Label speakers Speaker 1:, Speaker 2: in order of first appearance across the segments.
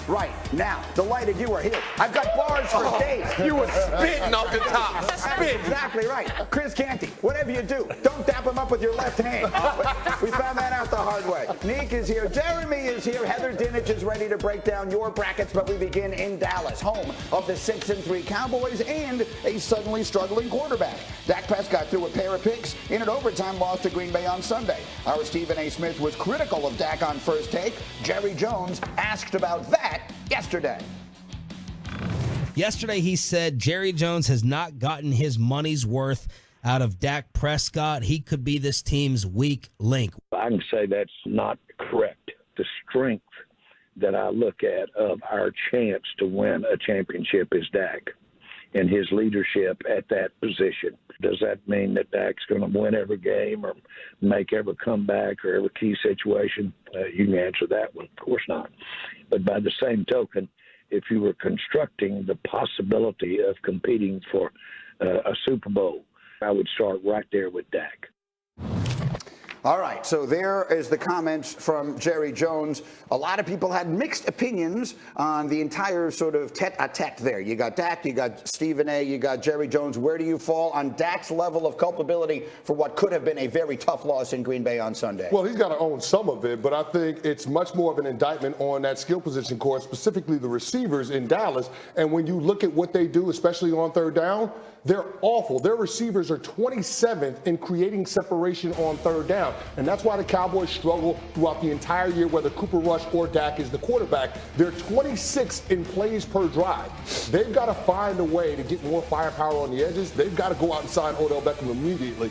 Speaker 1: right now. Delighted you are here. I've got bars for days.
Speaker 2: You were spitting off the top. Spitting.
Speaker 1: Exactly right. Chris Canty, whatever you do, don't dap him up with your left hand. We found that out the hard way. Neek is here. Jeremy is here. Heather Dinich is ready to break down your brackets, but we begin in Dallas, home of the 6-3 Cowboys and a suddenly struggling quarterback. Dak Prescott threw a pair of picks in an overtime loss to Green Bay on Sunday. Our Stephen A. Smith was critical of Dak on First Take. Jerry Jones asked about that yesterday.
Speaker 3: Yesterday, he said Jerry Jones has not gotten his money's worth out of Dak Prescott. He could be this team's weak link.
Speaker 4: I can say that's not correct. The strength that I look at of our chance to win a championship is Dak and his leadership at that position. Does that mean that Dak's going to win every game or make every comeback or every key situation? You can answer that one. Of course not. But by the same token, if you were constructing the possibility of competing for a Super Bowl, I would start right there with Dak.
Speaker 1: All right, so there is the comments from Jerry Jones. A lot of people had mixed opinions on the entire sort of tete-a-tete there. You got Dak, you got Stephen A., you got Jerry Jones. Where do you fall on Dak's level of culpability for what could have been a very tough loss in Green Bay on Sunday?
Speaker 5: Well, he's got to own some of it, but I think it's much more of an indictment on that skill position core, specifically the receivers in Dallas. And when you look at what they do, especially on third down, they're awful. Their receivers are 27th in creating separation on third down. And that's why the Cowboys struggle throughout the entire year, whether Cooper Rush or Dak is the quarterback. They're 26th in plays per drive. They've got to find a way to get more firepower on the edges. They've got to go out and sign Odell Beckham immediately.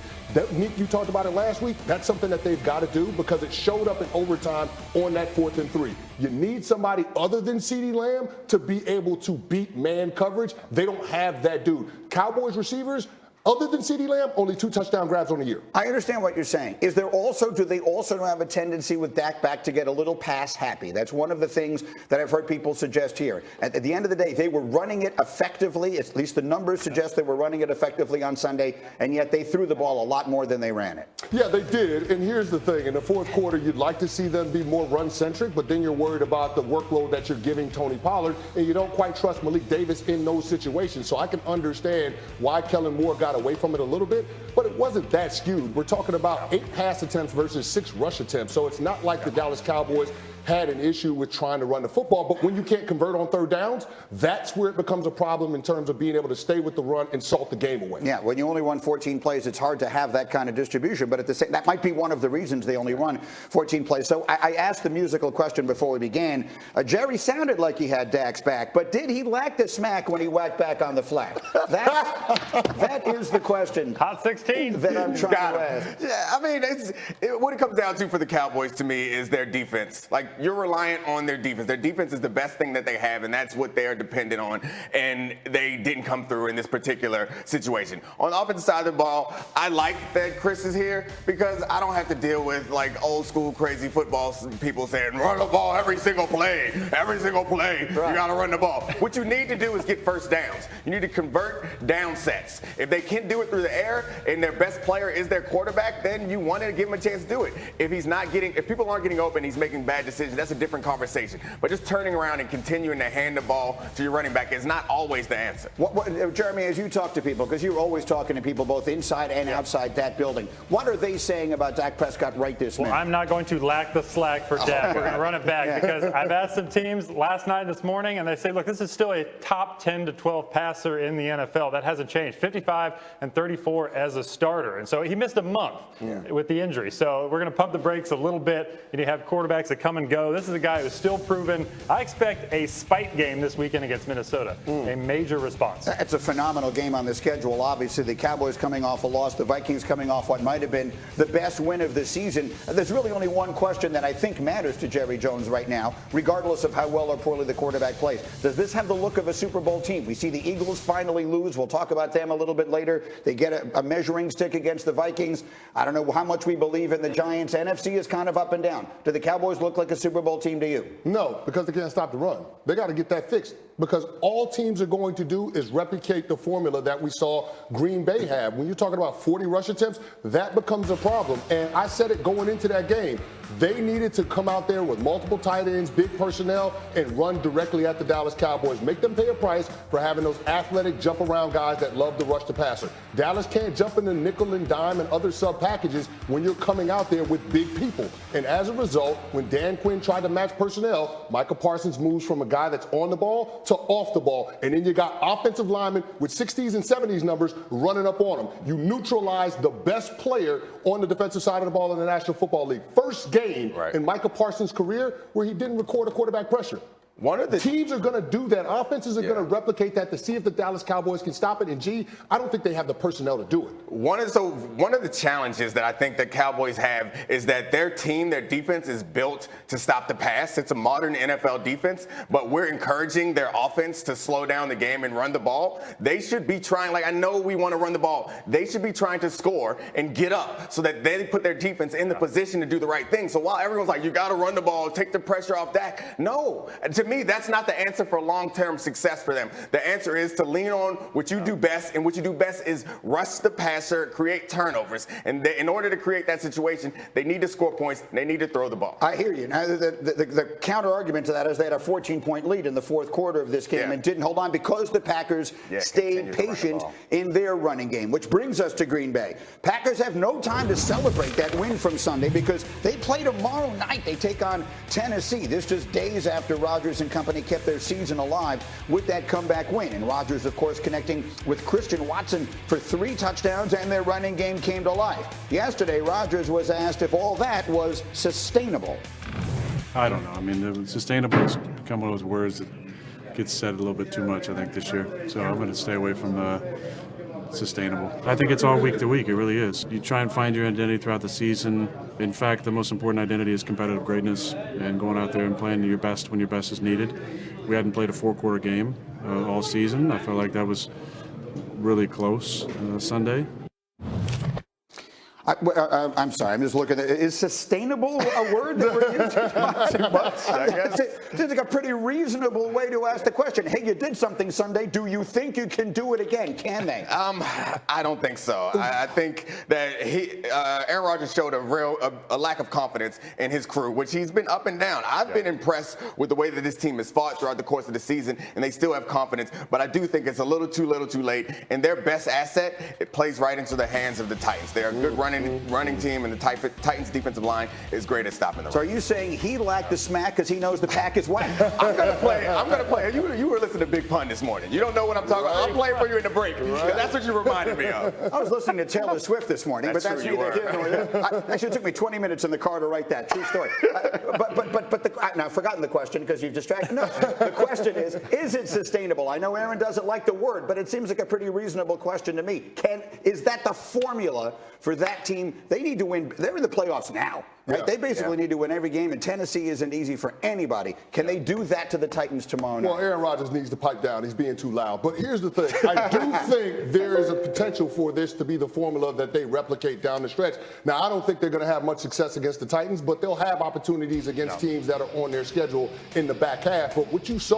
Speaker 5: Nick, you talked about it last week. That's something that they've got to do because it showed up in overtime on that 4th and 3. You need somebody other than CeeDee Lamb to be able to beat man coverage. They don't have that dude. Cowboys receivers, other than CeeDee Lamb, only 2 touchdown grabs on the year.
Speaker 1: I understand what you're saying. Do they also have a tendency with Dak back to get a little pass happy? That's one of the things that I've heard people suggest here. At the end of the day, they were running it effectively. At least the numbers suggest they were running it effectively on Sunday, and yet they threw the ball a lot more than they ran it.
Speaker 5: Yeah, they did. And here's the thing. In the fourth quarter, you'd like to see them be more run-centric, but then you're worried about the workload that you're giving Tony Pollard, and you don't quite trust Malik Davis in those situations. So I can understand why Kellen Moore got away from it a little bit, but it wasn't that skewed. We're talking about 8 pass attempts versus 6 rush attempts. So it's not like the Dallas Cowboys had an issue with trying to run the football, but when you can't convert on third downs, that's where it becomes a problem in terms of being able to stay with the run and salt the game away.
Speaker 1: Yeah, when you only run 14 plays, it's hard to have that kind of distribution, but that might be one of the reasons they only run 14 plays. So I asked the musical question before we began. Jerry sounded like he had Dak's back, but did he lack the smack when he whacked back on the flat? That is the question.
Speaker 6: Hot 16.
Speaker 1: That I'm trying to ask.
Speaker 2: Yeah, I mean, what it comes down to for the Cowboys to me is their defense. Like, you're reliant on their defense. Their defense is the best thing that they have, and that's what they are dependent on. And they didn't come through in this particular situation. On the offensive side of the ball, I like that Chris is here because I don't have to deal with like old school crazy football people saying run the ball every single play. Every single play, right. You got to run the ball. What you need to do is get first downs. You need to convert down sets. If they can't do it through the air and their best player is their quarterback, then you want to give him a chance to do it. If people aren't getting open, he's making bad decisions. That's a different conversation. But just turning around and continuing to hand the ball to your running back is not always the answer.
Speaker 1: Jeremy, as you talk to people, because you're always talking to people both inside and outside that building, what are they saying about Dak Prescott right this minute?
Speaker 6: Well, I'm not going to lack the slack for Dak. We're going to run it back because I've asked some teams last night and this morning, and they say, look, this is still a top 10 to 12 passer in the NFL. That hasn't changed. 55 and 34 as a starter. And so he missed a month with the injury. So we're going to pump the brakes a little bit. And you have quarterbacks that come and go. This is a guy who's still proven. I expect a spite game this weekend against Minnesota. A major response.
Speaker 1: It's a phenomenal game on the schedule. Obviously, the Cowboys coming off a loss, the Vikings coming off what might have been the best win of the season. There's really only one question that I think matters to Jerry Jones right now, regardless of how well or poorly the quarterback plays. Does this have the look of a Super Bowl team? We see the Eagles finally lose. We'll talk about them a little bit later. They get a measuring stick against the Vikings. I don't know how much we believe in the Giants. NFC is kind of up and down. Do the Cowboys look like a Super Bowl team to you?
Speaker 5: No, because they can't stop the run. They got to get that fixed, because all teams are going to do is replicate the formula that we saw Green Bay have. When you're talking about 40 rush attempts, that becomes a problem. And I said it going into that game. They needed to come out there with multiple tight ends, big personnel, and run directly at the Dallas Cowboys. Make them pay a price for having those athletic jump-around guys that love to rush the passer. Dallas can't jump into nickel and dime and other sub-packages when you're coming out there with big people. And as a result, when Dan Quinn tried to match personnel, Micah Parsons moves from a guy that's on the ball to off the ball. And then you got offensive linemen with 60s and 70s numbers running up on them. You neutralize the best player on the defensive side of the ball in the National Football League. First game in Micah Parsons' career where he didn't record a quarterback pressure.
Speaker 2: One of the
Speaker 5: teams are going to do that. Offenses are going to replicate that to see if the Dallas Cowboys can stop it. And I don't think they have the personnel to do it.
Speaker 2: One of the challenges that I think the Cowboys have is that their defense is built to stop the pass. It's a modern NFL defense, but we're encouraging their offense to slow down the game and run the ball. They should be trying, I know we want to run the ball. They should be trying to score and get up so that they put their defense in the position to do the right thing. So while everyone's like, you got to run the ball, take the pressure off Dak. No, to me, that's not the answer for long-term success for them. The answer is to lean on what you do best, and what you do best is rush the passer, create turnovers. And in order to create that situation, they need to score points, and they need to throw the ball.
Speaker 1: I hear you. Now, the counter-argument to that is they had a 14-point lead in the fourth quarter of this game and didn't hold on because the Packers stayed patient in their running game, which brings us to Green Bay. Packers have no time to celebrate that win from Sunday because they play tomorrow night. They take on Tennessee. This just days after Rodgers and company kept their season alive with that comeback win. And Rodgers, of course, connecting with Christian Watson for 3 touchdowns, and their running game came to life. Yesterday, Rodgers was asked if all that was sustainable.
Speaker 7: I don't know. I mean, sustainable is become one of those words that gets said a little bit too much, I think, this year. So I'm going to stay away from sustainable. I think it's all week to week. It really is. You try and find your identity throughout the season. In fact, the most important identity is competitive greatness and going out there and playing your best when your best is needed. We hadn't played a 4-quarter game all season. I felt like that was really close Sunday.
Speaker 1: I'm sorry, I'm just looking at it. Is sustainable a word that we're using? Too much, I guess. It's like a pretty reasonable way to ask the question. Hey, you did something Sunday. Do you think you can do it again? Can they?
Speaker 2: I don't think so. I think that Aaron Rodgers showed a lack of confidence in his crew, which he's been up and down. I've been impressed with the way that this team has fought throughout the course of the season, and they still have confidence. But I do think it's a little too late. And their best asset, it plays right into the hands of the Titans. They're a good running team, and the Titans defensive line is great at stopping the run.
Speaker 1: So are you saying he lacked the smack because he knows the pack is whack?
Speaker 2: I'm gonna play. You were listening to Big Pun this morning. You don't know what I'm talking about. I'm playing for you in the break. That's what you reminded me of.
Speaker 1: I was listening to Taylor Swift this morning, but that's neither here nor there. Actually, it took me 20 minutes in the car to write that. True story. Now I've forgotten the question because you've distracted. No, the question is it sustainable? I know Aaron doesn't like the word, but it seems like a pretty reasonable question to me. Is that the formula for that team? They need to win. They're in the playoffs now, right? They basically need to win every game, and Tennessee isn't easy for anybody. Can they do that to the Titans tomorrow night?
Speaker 5: Well, Aaron Rodgers needs to pipe down. He's being too loud. But here's the thing. I do think there is a potential for this to be the formula that they replicate down the stretch. Now, I don't think they're going to have much success against the Titans, but they'll have opportunities against teams that are on their schedule in the back half. But what you saw